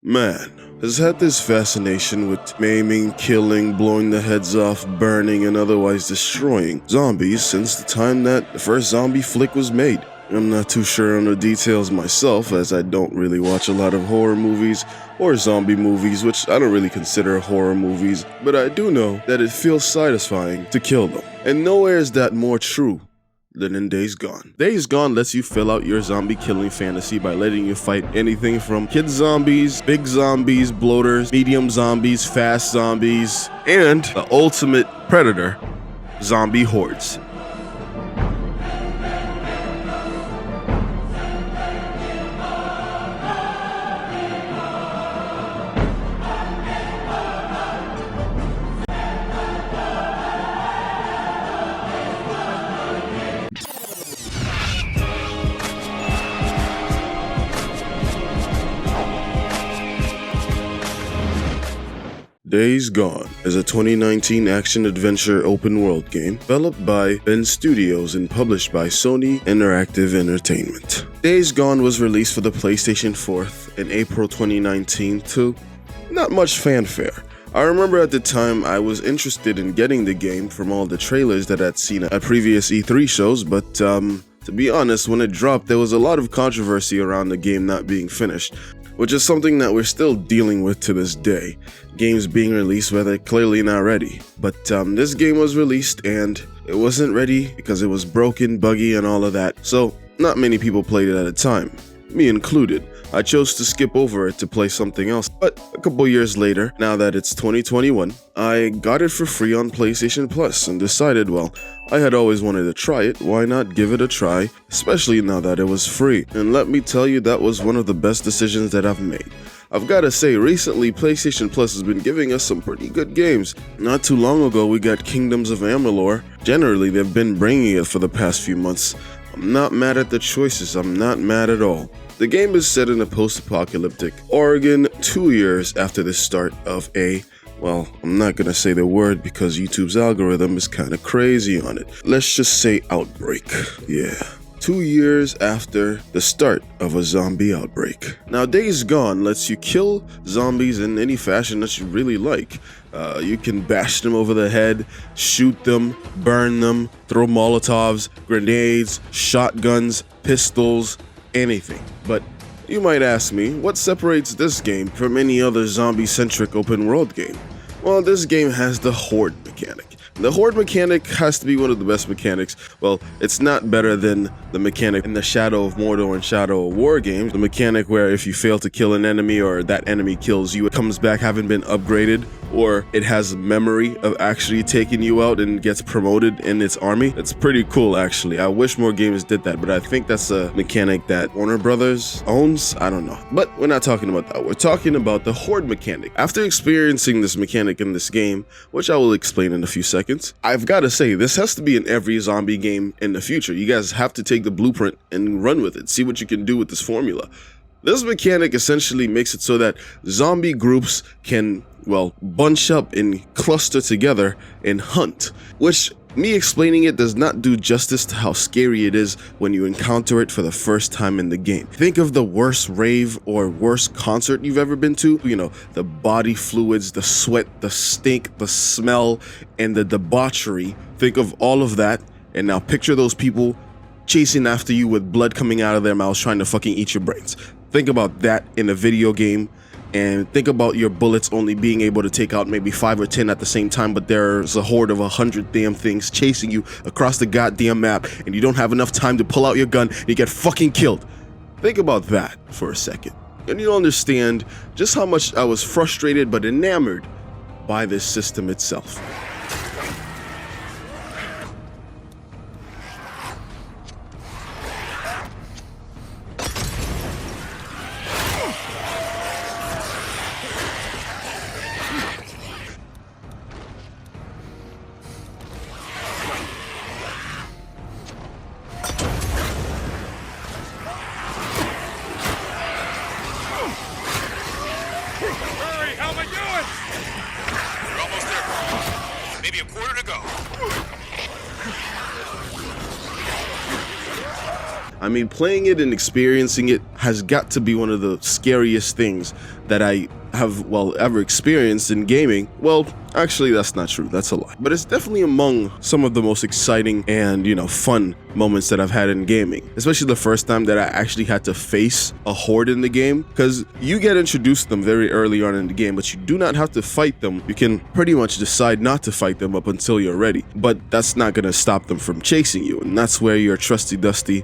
Man has had this fascination with maiming, killing, blowing the heads off, burning, and otherwise destroying zombies since the time that the first zombie flick was made. I'm not too sure on the details myself, as I don't really watch a lot of horror movies or zombie movies, which I don't really consider horror movies, but I do know that it feels satisfying to kill them. And nowhere is that more true than in Days Gone. Days Gone lets you fill out your zombie killing fantasy by letting you fight anything from kid zombies, big zombies, bloaters, medium zombies, fast zombies, and the ultimate predator, zombie hordes. Days Gone is a 2019 action-adventure open-world game developed by Ben Studios and published by Sony Interactive Entertainment. Days Gone was released for the PlayStation 4 in April 2019 to not much fanfare. I remember at the time I was interested in getting the game from all the trailers that I'd seen at previous E3 shows, but to be honest, when it dropped there was a lot of controversy around the game not being finished, which is something that we're still dealing with to this day. Games being released where they're clearly not ready. But this game was released and it wasn't ready because it was broken, buggy, and all of that. So not many people played it at a time, me included. I chose to skip over it to play something else. But a couple years later, now that it's 2021, I got it for free on PlayStation Plus and decided, well, I had always wanted to try it, why not give it a try, especially now that it was free. And let me tell you, that was one of the best decisions that I've made. I've gotta say, recently PlayStation Plus has been giving us some pretty good games. Not too long ago we got Kingdoms of Amalur. Generally they've been bringing it for the past few months. I'm not mad at the choices, I'm not mad at all. The game is set in a post-apocalyptic Oregon 2 years after the start of well, I'm not gonna say the word because YouTube's algorithm is kinda crazy on it. Let's just say outbreak. Yeah. 2 years after the start of a zombie outbreak. Now, Days Gone lets you kill zombies in any fashion that you really like. You can bash them over the head, shoot them, burn them, throw Molotovs, grenades, shotguns, pistols, anything. But you might ask me, what separates this game from any other zombie-centric open-world game? Well, this game has the Horde mechanic. The Horde mechanic has to be one of the best mechanics. Well, it's not better than the mechanic in the Shadow of Mordor and Shadow of War games. The mechanic where if you fail to kill an enemy or that enemy kills you, it comes back having been upgraded, or it has memory of actually taking you out and gets promoted in its army. It's pretty cool, actually. I wish more games did that, but I think that's a mechanic that Warner Brothers owns. I don't know. But we're not talking about that. We're talking about the Horde mechanic. After experiencing this mechanic in this game, which I will explain in a few seconds, I've got to say, this has to be in every zombie game in the future. You guys have to take the blueprint and run with it. See what you can do with this formula. This mechanic essentially makes it so that zombie groups can, well, bunch up and cluster together and hunt, which me explaining it does not do justice to how scary it is when you encounter it for the first time in the game. Think of the worst rave or worst concert you've ever been to. You know, the body fluids, the sweat, the stink, the smell, and the debauchery. Think of all of that, and now picture those people chasing after you with blood coming out of their mouths trying to fucking eat your brains. Think about that in a video game, and think about your bullets only being able to take out maybe 5 or 10 at the same time, but there's a horde of 100 damn things chasing you across the goddamn map, and you don't have enough time to pull out your gun, and you get fucking killed. Think about that for a second, and you'll understand just how much I was frustrated but enamored by this system itself. Maybe a quarter to go. I mean, playing it and experiencing it has got to be one of the scariest things that I have, well, ever experienced in gaming. Well, actually, that's not true. That's a lie. But it's definitely among some of the most exciting and, fun moments that I've had in gaming. Especially the first time that I actually had to face a horde in the game. Because you get introduced to them very early on in the game, but you do not have to fight them. You can pretty much decide not to fight them up until you're ready. But that's not going to stop them from chasing you. And that's where your trusty dusty,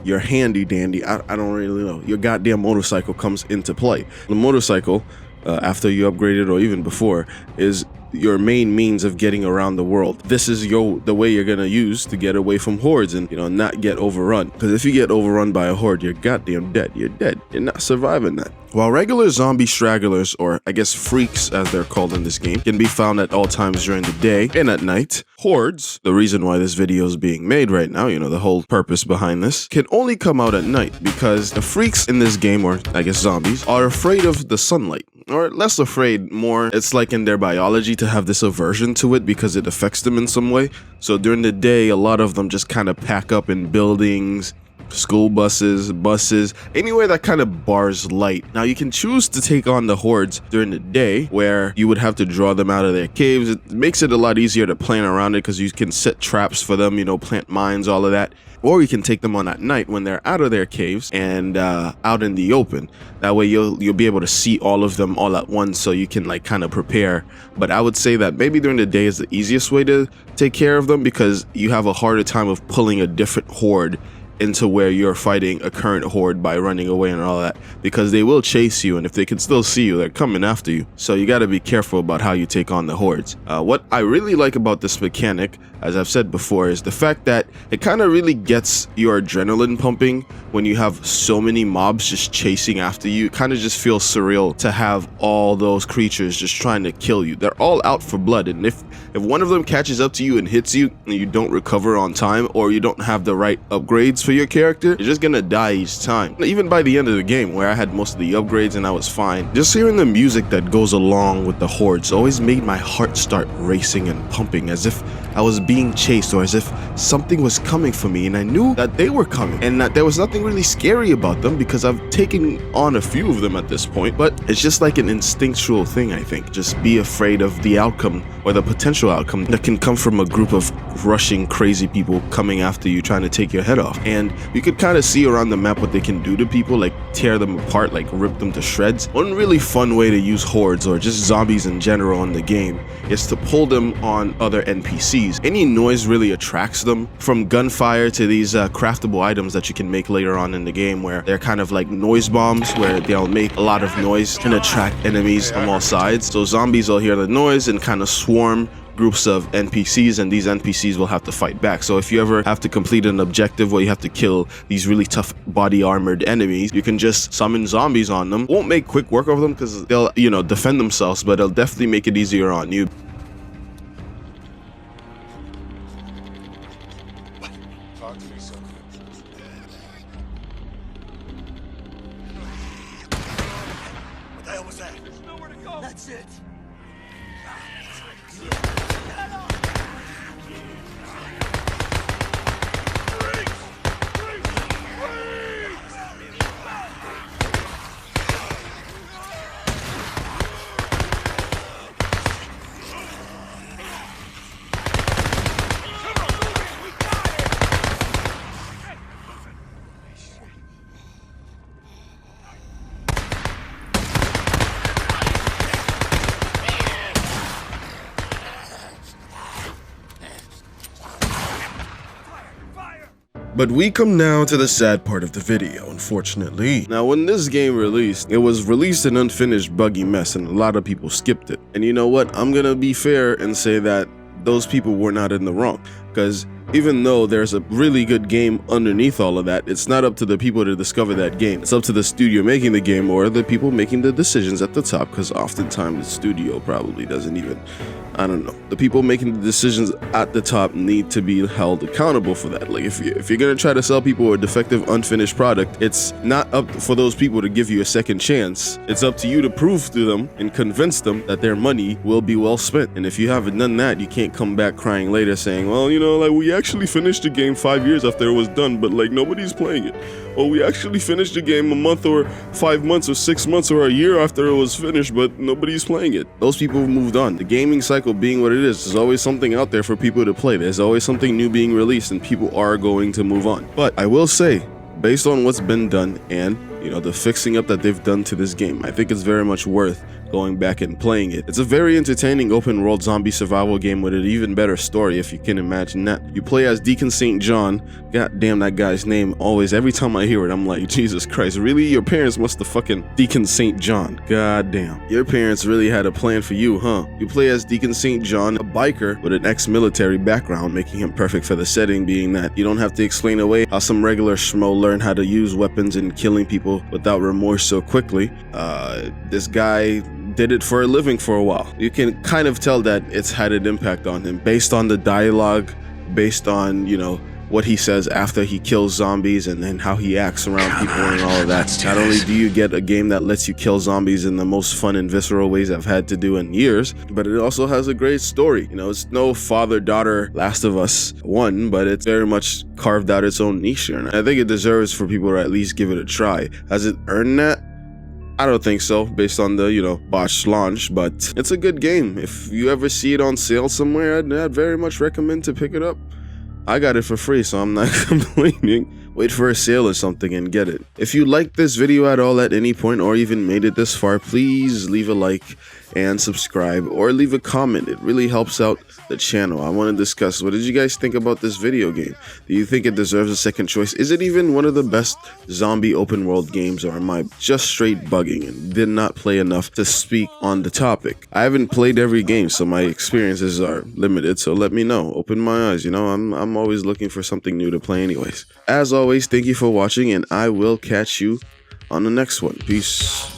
your handy dandy, I don't really know, your goddamn motorcycle comes into play. The motorcycle, after you upgrade it or even before, is your main means of getting around the world. This is the way you're gonna use to get away from hordes and not get overrun. Because if you get overrun by a horde, you're goddamn dead. You're dead. You're not surviving that. While regular zombie stragglers, or I guess freaks as they're called in this game, can be found at all times during the day and at night, hordes, the reason why this video is being made right now, the whole purpose behind this, can only come out at night because the freaks in this game, or I guess zombies, are afraid of the sunlight. Or less afraid, more it's like in their biology to have this aversion to it because it affects them in some way. So during the day, a lot of them just kind of pack up in buildings, school buses, anywhere that kind of bars light. Now you can choose to take on the hordes during the day where you would have to draw them out of their caves. It makes it a lot easier to plan around it because you can set traps for them, plant mines, all of that. Or you can take them on at night when they're out of their caves and out in the open. That way you'll be able to see all of them all at once, so you can kind of prepare. But I would say that maybe during the day is the easiest way to take care of them because you have a harder time of pulling a different horde into where you're fighting a current horde by running away and all that, because they will chase you, and if they can still see you, they're coming after you. So you got to be careful about how you take on the hordes. What I really like about this mechanic, as I've said before, is the fact that it kind of really gets your adrenaline pumping when you have so many mobs just chasing after you. It kind of just feels surreal to have all those creatures just trying to kill you. They're all out for blood, and if one of them catches up to you and hits you and you don't recover on time, or you don't have the right upgrades for your character, you're just gonna die each time. Even by the end of the game, where I had most of the upgrades and I was fine, just hearing the music that goes along with the hordes always made my heart start racing and pumping, as if I was being chased, or as if something was coming for me, and I knew that they were coming and that there was nothing really scary about them because I've taken on a few of them at this point. But it's just like an instinctual thing, I think. Just be afraid of the outcome, or the potential outcome that can come from a group of rushing crazy people coming after you, trying to take your head off. And you could kind of see around the map what they can do to people, like tear them apart, like rip them to shreds. One really fun way to use hordes, or just zombies in general in the game, is to pull them on other NPCs. Any noise really attracts them, from gunfire to these craftable items that you can make later on in the game, where they're kind of like noise bombs, where they'll make a lot of noise and attract enemies from all sides. So zombies will hear the noise and kind of swarm groups of NPCs, and these NPCs will have to fight back. So if you ever have to complete an objective where you have to kill these really tough body armored enemies, you can just summon zombies on them. Won't make quick work of them because they'll defend themselves, but it'll definitely make it easier on you. Talk to me, son. What the hell was that? There's nowhere to go. That's it. But we come now to the sad part of the video, unfortunately. Now, when this game released, it was released an unfinished buggy mess, and a lot of people skipped it. And you know what? I'm gonna be fair and say that those people were not in the wrong, because even though there's a really good game underneath all of that, it's not up to the people to discover that game. It's up to the studio making the game, or the people making the decisions at the top, because oftentimes the studio probably doesn't even, I don't know. The people making the decisions at the top need to be held accountable for that. Like if you're gonna try to sell people a defective, unfinished product, it's not up for those people to give you a second chance. It's up to you to prove to them and convince them that their money will be well spent. And if you haven't done that, you can't come back crying later saying, well, like we actually finished the game 5 years after it was done, but like nobody's playing it. Or we actually finished the game a month or 5 months or 6 months or a year after it was finished, but nobody's playing it. Those people have moved on. The gaming cycle being what it is, there's always something out there for people to play. There's always something new being released, and people are going to move on. But I will say, based on what's been done and, you know, the fixing up that they've done to this game, I think it's very much worth going back and playing it. It's a very entertaining open world zombie survival game with an even better story, if you can imagine that. You play as Deacon St. John. God damn, that guy's name always, every time I hear it, I'm like, Jesus Christ, really? Your parents must have fucking Deacon St. John. God damn. Your parents really had a plan for you, huh? You play as Deacon St. John, a biker with an ex-military background, making him perfect for the setting, being that you don't have to explain away how some regular schmo learn how to use weapons and killing people without remorse so quickly. This guy did it for a living for a while. You can kind of tell that it's had an impact on him based on the dialogue, based on, you know, what he says after he kills zombies and then how he acts around people and all of that. Not only do you get a game that lets you kill zombies in the most fun and visceral ways I've had to do in years, but it also has a great story. You know, it's no father-daughter Last of Us 1, but it's very much carved out its own niche here. And I think it deserves for people to at least give it a try. Has it earned that? I don't think so, based on the, you know, botched launch, but it's a good game. If you ever see it on sale somewhere, I'd very much recommend to pick it up. I got it for free, so I'm not complaining. Wait for a sale or something and get it. If you liked this video at all at any point or even made it this far, please leave a like and subscribe or leave a comment. It really helps out the channel. I want to discuss, what did you guys think about this video game? Do you think it deserves a second choice? Is it even one of the best zombie open world games, or am I just straight bugging and did not play enough to speak on the topic? I haven't played every game, so my experiences are limited, so let me know. Open my eyes, you know, I'm always looking for something new to play anyways. As always, thank you for watching, and I will catch you on the next one. Peace.